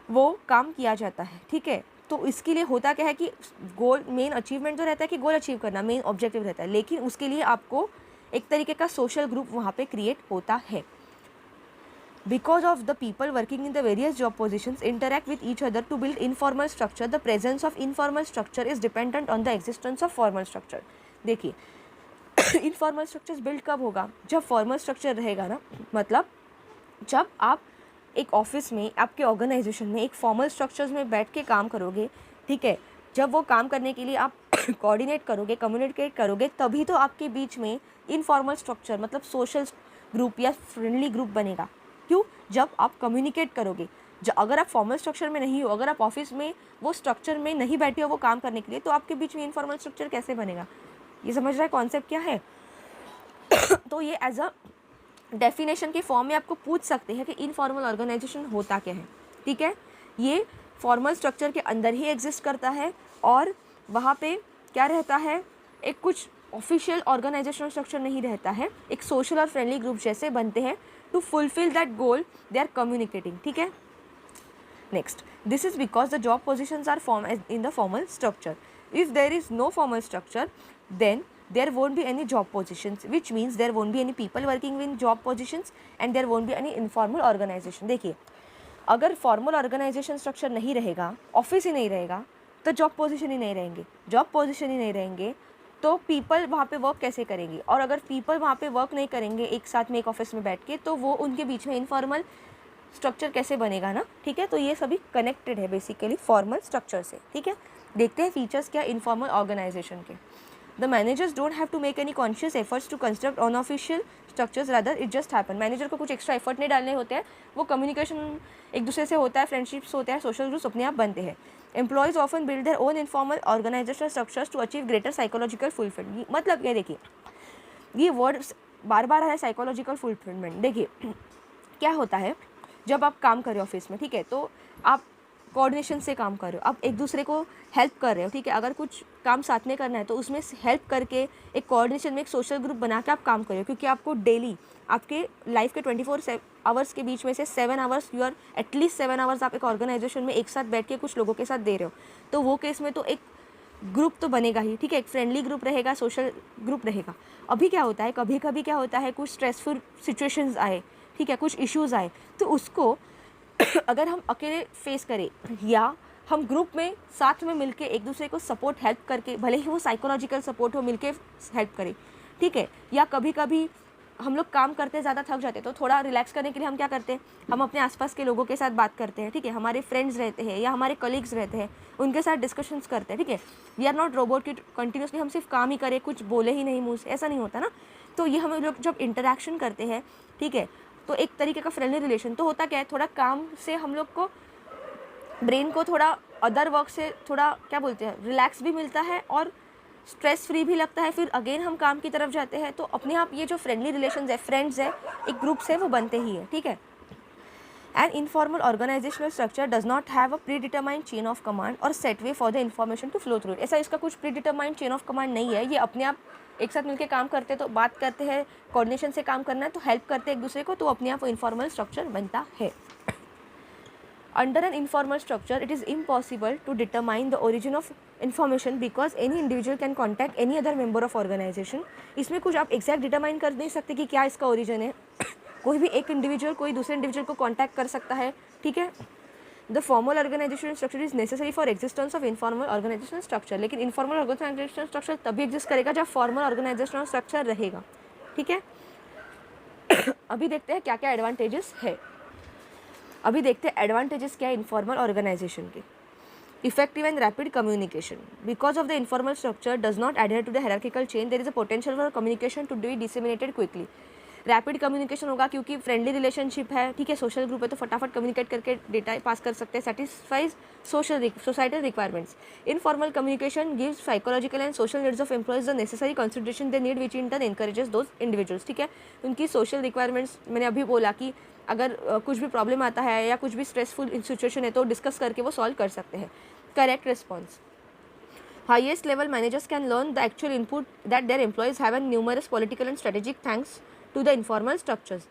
वो काम किया जाता है, ठीक है। तो इसके लिए होता क्या है कि गोल, मेन अचीवमेंट तो रहता है कि गोल अचीव करना मेन ऑब्जेक्टिव रहता है, लेकिन उसके लिए आपको एक तरीके का सोशल ग्रुप वहाँ पे क्रिएट होता है। Because of the people working in the various job positions interact with each other to build informal structure, the presence of informal structure is dependent on the existence of formal structure. देखिए इनफॉर्मल स्ट्रक्चर्स बिल्ड कब होगा, जब फॉर्मल स्ट्रक्चर रहेगा ना। मतलब जब आप एक ऑफिस में, आपके ऑर्गेनाइजेशन में एक फॉर्मल स्ट्रक्चर्स में बैठ के काम करोगे, ठीक है, जब वो काम करने के लिए आप कोऑर्डिनेट करोगे, कम्युनिकेट करोगे, तभी तो आपके बीच में इनफॉर्मल स्ट्रक्चर मतलब सोशल ग्रुप या फ्रेंडली ग्रुप बनेगा। क्यों, जब आप कम्युनिकेट करोगे। अगर आप फॉर्मल स्ट्रक्चर में नहीं हो, अगर आप ऑफिस में वो स्ट्रक्चर में नहीं बैठे हो वो काम करने के लिए, तो आपके बीच में इनफॉर्मल स्ट्रक्चर कैसे बनेगा। ये समझ रहा है कॉन्सेप्ट क्या है। तो ये एज अ डेफिनेशन के फॉर्म में आपको पूछ सकते हैं कि इनफॉर्मल ऑर्गेनाइजेशन होता क्या है, ठीक है। ये फॉर्मल स्ट्रक्चर के अंदर ही एग्जिस्ट करता है और वहाँ पे क्या रहता है, एक कुछ ऑफिशियल ऑर्गेनाइजेशनल स्ट्रक्चर नहीं रहता है, एक सोशल और फ्रेंडली ग्रुप जैसे बनते हैं to fulfil that goal they are communicating, ठीक है। Next, this is because the job positions are form in the formal structure. If there is no formal structure, then there won't be any job positions, which means there won't be any people working in job positions and there won't be any informal organization. देखिए, अगर फॉर्मल ऑर्गेनाइजेशन स्ट्रक्चर नहीं रहेगा, ऑफिस ही नहीं रहेगा, तो जॉब पोजीशन ही नहीं रहेंगे. जॉब पोजीशन ही नहीं रहेंगे तो पीपल वहाँ पे वर्क कैसे करेंगे, और अगर पीपल वहाँ पे वर्क नहीं करेंगे एक साथ में एक ऑफिस में बैठ के, तो वो उनके बीच में इनफॉर्मल स्ट्रक्चर कैसे बनेगा ना. ठीक है, तो ये सभी कनेक्टेड है बेसिकली फॉर्मल स्ट्रक्चर से. ठीक है, देखते हैं फीचर्स क्या इनफॉर्मल ऑर्गेनाइजेशन के. The managers don't have to make any conscious efforts to construct unofficial structures, rather it just happen. Manager को कुछ एक्स्ट्रा एफर्ट नहीं डालने होते हैं, वो कम्युनिकेशन एक दूसरे से होता है, फ्रेंडशिप्स होते हैं, सोशल ग्रुप्स अपने आप बनते हैं। Employees often build their own informal organisational structures to achieve greater psychological fulfilment. मतलब ये देखिए, ये वर्ड बार बार है साइकोलॉजिकल फुलफिलमेंट। देखिए क्या होता है, जब आप काम कर रहे हो ऑफिस में, ठीक है, तो आप कोऑर्डिनेशन से काम कर रहे हो, आप एक दूसरे को हेल्प कर रहे हो, ठीक है। अगर कुछ काम साथ में करना है तो उसमें हेल्प करके एक कोऑर्डिनेशन में एक सोशल ग्रुप बना के आप काम कर रहे हो, क्योंकि आपको डेली आपके लाइफ के 24 आवर्स के बीच में से 7 hours you are at least 7 hours आप एक ऑर्गेनाइजेशन में एक साथ बैठ के कुछ लोगों के साथ दे रहे हो। तो वो केस में तो एक ग्रुप तो बनेगा ही, ठीक है, एक फ्रेंडली ग्रुप रहेगा, सोशल ग्रुप रहेगा। अभी क्या होता है, कभी कभी क्या होता है, कुछ स्ट्रेसफुल सिचुएशंस आए, ठीक है, कुछ इश्यूज़ आए, तो उसको अगर हम अकेले फेस करें या हम ग्रुप में साथ में मिलके एक दूसरे को सपोर्ट हेल्प करके, भले ही वो साइकोलॉजिकल सपोर्ट हो, मिलके हेल्प करें, ठीक है। या कभी कभी हम लोग काम करते ज़्यादा थक जाते हैं, तो थोड़ा रिलैक्स करने के लिए हम क्या करते हैं, हम अपने आसपास के लोगों के साथ बात करते हैं, ठीक है, हमारे फ्रेंड्स रहते हैं या हमारे कलीग्स रहते हैं, उनके साथ डिस्कशंस करते हैं, ठीक है। वी आर नॉट रोबोट कि कंटिन्यूसली हम सिर्फ काम ही करें, कुछ बोले ही नहीं मुँह से, ऐसा नहीं होता ना। तो ये हम लोग जब इंटरेक्शन करते हैं, ठीक है, तो एक तरीके का फ्रेंडली रिलेशन तो होता क्या है, थोड़ा काम से हम लोग को ब्रेन को थोड़ा अदर वर्क से थोड़ा क्या बोलते हैं रिलैक्स भी मिलता है और स्ट्रेस फ्री भी लगता है। फिर अगेन हम काम की तरफ जाते हैं, तो अपने आप ये जो फ्रेंडली रिलेशंस है, फ्रेंड्स है, एक ग्रुप्स है, वो बनते ही है, ठीक है। An informal organisational structure does not have a predetermined chain of command और set way for the information to flow through. ऐसा इसका कुछ predetermined chain of command नहीं है, ये अपने आप एक साथ मिलकर काम करते हैं, तो बात करते हैं, कोऑर्डिनेशन से काम करना है, तो हेल्प करते हैं एक दूसरे को, तो अपने आप वो इनफॉर्मल स्ट्रक्चर बनता है। Under an informal structure, it is impossible to determine the origin of information because any individual can contact any other member of organization. इसमें कुछ आप एग्जैक्ट डिटरमाइन कर नहीं सकते कि क्या इसका ओरिजिन है। कोई भी एक इंडिविजुअल कोई दूसरे इंडिविजुअल को कांटेक्ट कर सकता है, ठीक है। The formal organisational structure is necessary for existence of informal organisational structure. लेकिन इनफॉर्मल ऑर्गेनाइजेशनल स्ट्रक्चर तभी एग्जिस्ट करेगा जब फॉर्मल ऑर्गेनाइजेशनल स्ट्रक्चर रहेगा, ठीक है। अभी देखते हैं क्या क्या एडवांटेजेस है। अभी देखते हैं एडवांटेजेस क्या है इनफॉर्मल ऑर्गेनाइजेशन के। Effective and rapid communication, because of the informal structure does not adhere to the hierarchical chain, there is a potential for communication to be disseminated quickly. Rapid communication होगा क्योंकि फ्रेंडली रिलेशनशिप है, ठीक है, सोशल ग्रुप है, तो फटाफट कम्युनिकेट करके डेटा पास कर सकते हैं, satisfies societal requirements. Informal communication gives psychological and social needs of employees the necessary consideration they need which in turn encourages those individuals, ठीक है। उनकी सोशल रिक्वायरमेंट्स मैंने अभी बोला कि अगर कुछ भी प्रॉब्लम आता है या कुछ भी स्ट्रेसफुल सिचुएशन है तो डिस्कस करके वो सॉल्व कर सकते हैं। Correct response, highest level managers can learn the actual input that their employees have and numerous political and strategic thanks to the informal structures।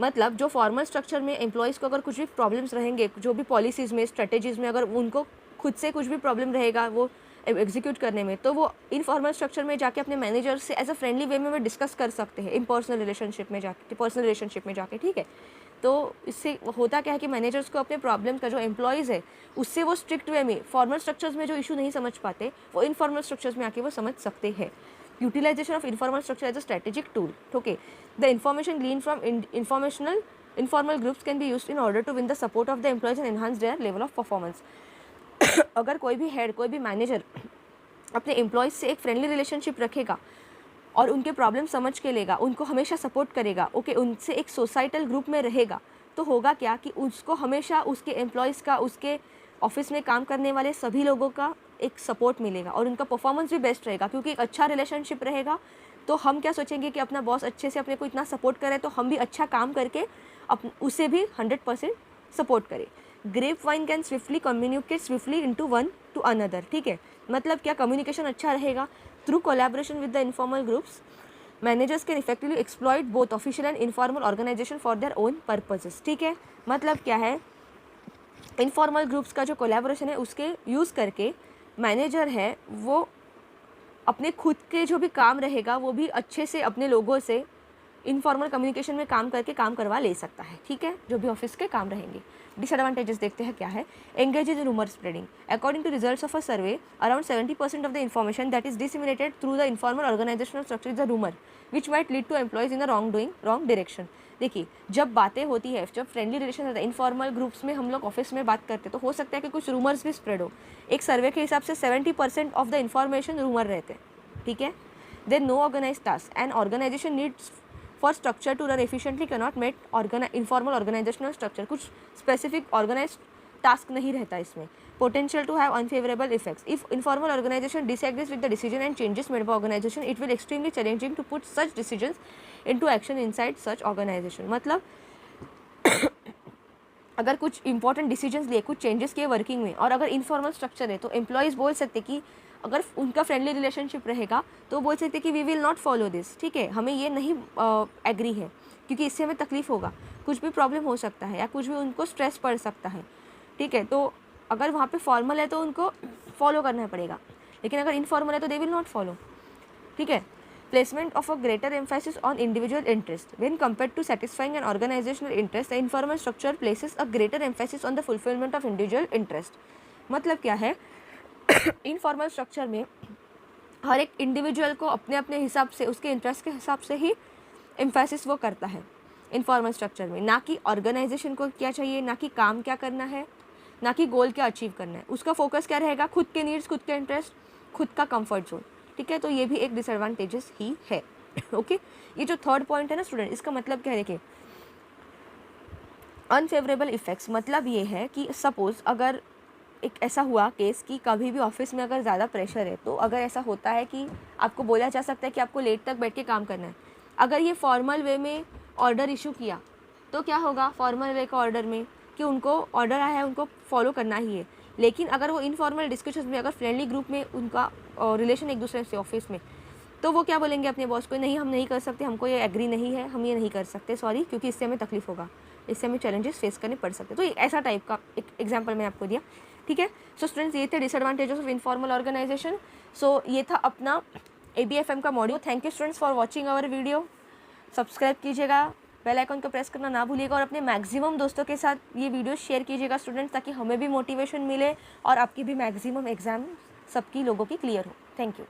मतलब जो फॉर्मल स्ट्रक्चर में एम्प्लॉयज़ को अगर कुछ भी प्रॉब्लम्स रहेंगे, जो भी पॉलिसीज़ में, स्ट्रेटेजीज़ में अगर उनको खुद से कुछ भी प्रॉब्लम रहेगा वो एग्जीक्यूट करने में, तो वो इनफॉर्मल स्ट्रक्चर में जाके अपने मैनेजर से एज अ फ्रेंडली वे में वो डिस्कस कर सकते हैं, पर्सनल रिलेशनशिप में जाके, ठीक है। तो इससे होता क्या है कि मैनेजर्स को अपने प्रॉब्लम का जो एम्प्लॉयज़ है उससे वो स्ट्रिक्ट वे में, फॉर्मल स्ट्रक्चर्स में जो इशू नहीं समझ पाते वो इनफॉर्मल स्ट्रक्चर्स में आके वो समझ सकते हैं। Utilisation of informal structure as a strategic tool, okay. The information gleaned from informal groups can be used in order to win the support of the employees and enhance their level of performance. अगर कोई भी हेड, कोई भी मैनेजर अपने एम्प्लॉयज़ से एक फ्रेंडली रिलेशनशिप रखेगा और उनके प्रॉब्लम समझ के लेगा, उनको हमेशा सपोर्ट करेगा, ओके, उनसे एक सोसाइटल ग्रुप में रहेगा, तो होगा क्या कि उसको हमेशा उसके एम्प्लॉयज़ का, उसके ऑफिस में काम करने वाले सभी लोगों का एक सपोर्ट मिलेगा और उनका परफॉर्मेंस भी बेस्ट रहेगा, क्योंकि एक अच्छा रिलेशनशिप रहेगा। तो हम क्या सोचेंगे कि अपना बॉस अच्छे से अपने को इतना सपोर्ट करे तो हम भी अच्छा काम करके उसे भी 100% सपोर्ट करें। Grapevine can swiftly communicate swiftly into one to another, ठीक है। मतलब क्या, कम्युनिकेशन अच्छा रहेगा through collaboration with the informal groups. Managers can effectively exploit both official and informal organisation for their own purposes, ठीक है। मतलब क्या है, इनफॉर्मल ग्रुप्स का जो कोलैबोरेशन है उसके यूज़ करके मैनेजर है वो अपने खुद के जो भी काम रहेगा वो भी अच्छे से अपने लोगों से इनफॉर्मल कम्युनिकेशन में काम करके काम करवा ले सकता है, ठीक है, जो भी ऑफिस के काम रहेंगे। डिसएडवांटेजेस देखते हैं क्या है। Engage in rumour spreading, according to results of a survey around 70% of the information that is disseminated through the informal organisational structure is a rumour which might lead to employees in the wrong direction. देखिए, जब बातें होती है, जब फ्रेंडली रिलेशन होता है, इनफॉर्मल ग्रुप्स में हम लोग ऑफिस में बात करते हैं, तो हो सकता है कि कुछ रूमर्स भी स्प्रेड हो। एक सर्वे के हिसाब से 70% ऑफ द इन्फॉर्मेशन रूमर रहते हैं, ठीक है। then no organized task. An organization needs for structure to run efficiently cannot meet informal organizational structure. कुछ specific organized task नहीं रहता इसमें. Potential to have unfavorable effects. If informal organization disagrees with the decision and changes made by organization, it will extremely challenging to put such decisions into action inside such organization. मतलब अगर कुछ इंपॉर्टेंट डिसीजंस लिए, कुछ चेंजेस किए वर्किंग में, और अगर इनफॉर्मल स्ट्रक्चर है तो एम्प्लॉयज़ बोल सकते कि अगर उनका फ्रेंडली रिलेशनशिप रहेगा तो बोल सकते कि we will not follow this, ठीक है, हमें ये नहीं एग्री है क्योंकि इससे हमें तकलीफ होगा, कुछ भी प्रॉब्लम हो सकता है या कुछ भी उनको स्ट्रेस पड़ सकता है, ठीक है। तो अगर वहाँ पे फॉर्मल है तो उनको फॉलो करना पड़ेगा, लेकिन अगर इनफॉर्मल है तो दे विल नॉट फॉलो, ठीक है। Placement of a greater emphasis on individual interest. When compared to satisfying an organizational interest, the informal structure places a greater emphasis on the fulfillment of individual interest. मतलब क्या है, इनफॉर्मल स्ट्रक्चर में हर एक इंडिविजुअल को अपने अपने हिसाब से, उसके इंटरेस्ट के हिसाब से ही एम्फेसिस वो करता है इनफॉर्मल स्ट्रक्चर में, ना कि ऑर्गेनाइजेशन को क्या चाहिए, ना कि काम क्या करना है, ना कि गोल क्या अचीव करना है। उसका फोकस क्या रहेगा, खुद के नीड्स, खुद के इंटरेस्ट, खुद का कंफर्ट जोन, ठीक है। तो ये भी एक डिसएडवांटेजेस ही है। ओके, ये जो थर्ड पॉइंट है ना स्टूडेंट, इसका मतलब क्या है, देखिए अनफेवरेबल इफेक्ट्स, मतलब ये है कि सपोज अगर एक ऐसा हुआ केस कि कभी भी ऑफिस में अगर ज़्यादा प्रेशर है, तो अगर ऐसा होता है कि आपको बोला जा सकता है कि आपको लेट तक बैठ के काम करना है। अगर ये फॉर्मल वे में ऑर्डर इशू किया तो क्या होगा, फॉर्मल वे का ऑर्डर में कि उनको ऑर्डर आया है, उनको फॉलो करना ही है। लेकिन अगर वो इनफॉर्मल डिस्कशन में, अगर फ्रेंडली ग्रुप में उनका रिलेशन एक दूसरे से ऑफिस में, तो वो क्या बोलेंगे अपने बॉस को, नहीं हम नहीं कर सकते, हमको ये एग्री नहीं है, हम ये नहीं कर सकते, सॉरी, क्योंकि इससे हमें तकलीफ होगा, इससे हमें चैलेंजेस फेस करने पड़ सकते। तो ऐसा टाइप का एक एग्जांपल मैंने आपको दिया, ठीक है। सो स्टूडेंट्स, ये थे disadvantages of informal organisation. So ये था अपना ABFM का module. Thank you students for watching our video. Subscribe कीजिएगा, बेल आइकन को प्रेस करना ना भूलिएगा, और अपने मैक्सिमम दोस्तों के साथ ये वीडियो शेयर कीजिएगा स्टूडेंट्स, ताकि हमें भी मोटिवेशन मिले और आपकी भी मैक्सिमम एग्जाम सबकी लोगों की क्लियर हो। Thank you.